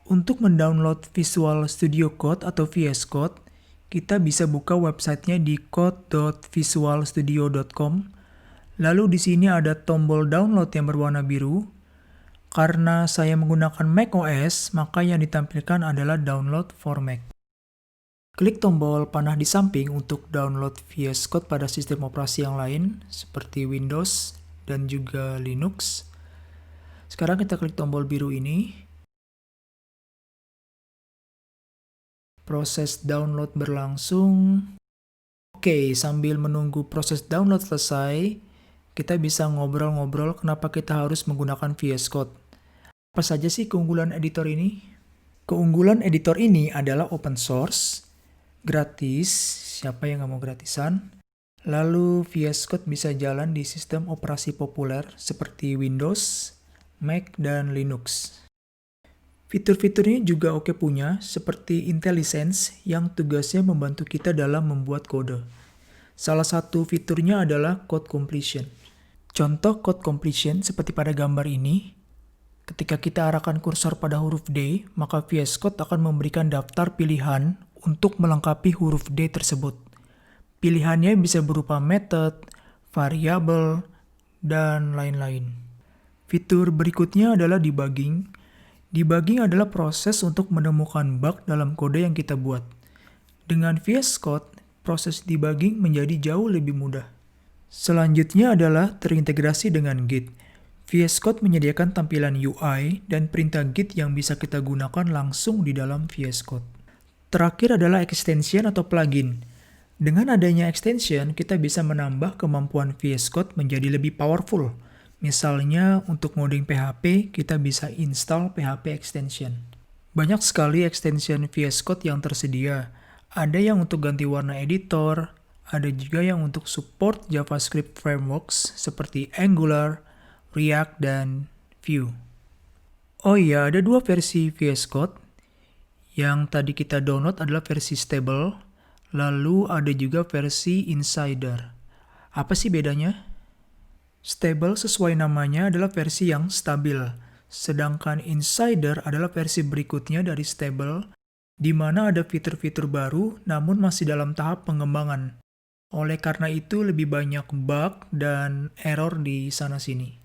Untuk mendownload Visual Studio Code atau VS Code, kita bisa buka websitenya di code.visualstudio.com. Lalu di sini ada tombol download yang berwarna biru. Karena saya menggunakan macOS, maka yang ditampilkan adalah download for Mac. Klik tombol panah di samping untuk download VS Code pada sistem operasi yang lain, seperti Windows dan juga Linux. Sekarang kita klik tombol biru ini. Proses download berlangsung. Oke, sambil menunggu proses download selesai, kita bisa ngobrol-ngobrol kenapa kita harus menggunakan VS Code. Apa saja sih keunggulan editor ini? Keunggulan editor ini adalah open source, gratis, siapa yang nggak mau gratisan? Lalu VS Code bisa jalan di sistem operasi populer seperti Windows, Mac, dan Linux. Fitur-fiturnya juga oke punya, seperti IntelliSense yang tugasnya membantu kita dalam membuat kode. Salah satu fiturnya adalah code completion. Contoh code completion seperti pada gambar ini, ketika kita arahkan kursor pada huruf D, maka VS Code akan memberikan daftar pilihan untuk melengkapi huruf D tersebut. Pilihannya bisa berupa method, variabel, dan lain-lain. Fitur berikutnya adalah debugging. Debugging adalah proses untuk menemukan bug dalam kode yang kita buat. Dengan VS Code, proses debugging menjadi jauh lebih mudah. Selanjutnya adalah terintegrasi dengan Git. VS Code menyediakan tampilan UI dan perintah Git yang bisa kita gunakan langsung di dalam VS Code. Terakhir adalah extension atau plugin. Dengan adanya extension, kita bisa menambah kemampuan VS Code menjadi lebih powerful. Misalnya, untuk ngoding PHP, kita bisa install PHP extension. Banyak sekali extension VS Code yang tersedia. Ada yang untuk ganti warna editor, ada juga yang untuk support JavaScript frameworks seperti Angular, React, dan Vue. Oh iya, ada dua versi VS Code. Yang tadi kita download adalah versi stable, lalu ada juga versi insider. Apa sih bedanya? Stable sesuai namanya adalah versi yang stabil, sedangkan insider adalah versi berikutnya dari stable, di mana ada fitur-fitur baru namun masih dalam tahap pengembangan. Oleh karena itu lebih banyak bug dan error di sana-sini.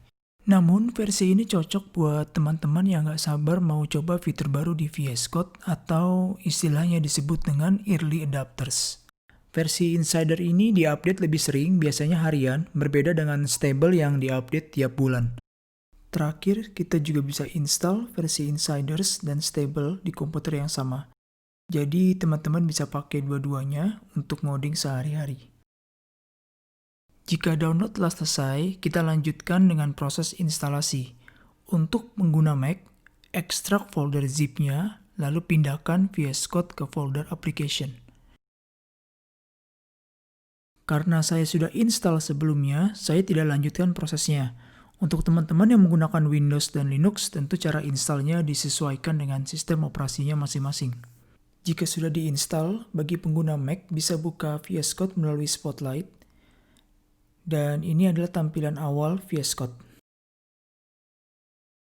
Namun versi ini cocok buat teman-teman yang nggak sabar mau coba fitur baru di VS Code atau istilahnya disebut dengan early adopters. Versi insider ini diupdate lebih sering, biasanya harian, berbeda dengan stable yang diupdate tiap bulan. Terakhir, kita juga bisa install versi insiders dan stable di komputer yang sama. Jadi, teman-teman bisa pakai dua-duanya untuk ngoding sehari-hari. Jika download telah selesai, kita lanjutkan dengan proses instalasi. Untuk pengguna Mac, ekstrak folder zip-nya, lalu pindahkan VS Code ke folder application. Karena saya sudah install sebelumnya, saya tidak lanjutkan prosesnya. Untuk teman-teman yang menggunakan Windows dan Linux, tentu cara installnya disesuaikan dengan sistem operasinya masing-masing. Jika sudah diinstal, bagi pengguna Mac bisa buka VS Code melalui Spotlight. Dan ini adalah tampilan awal VS Code.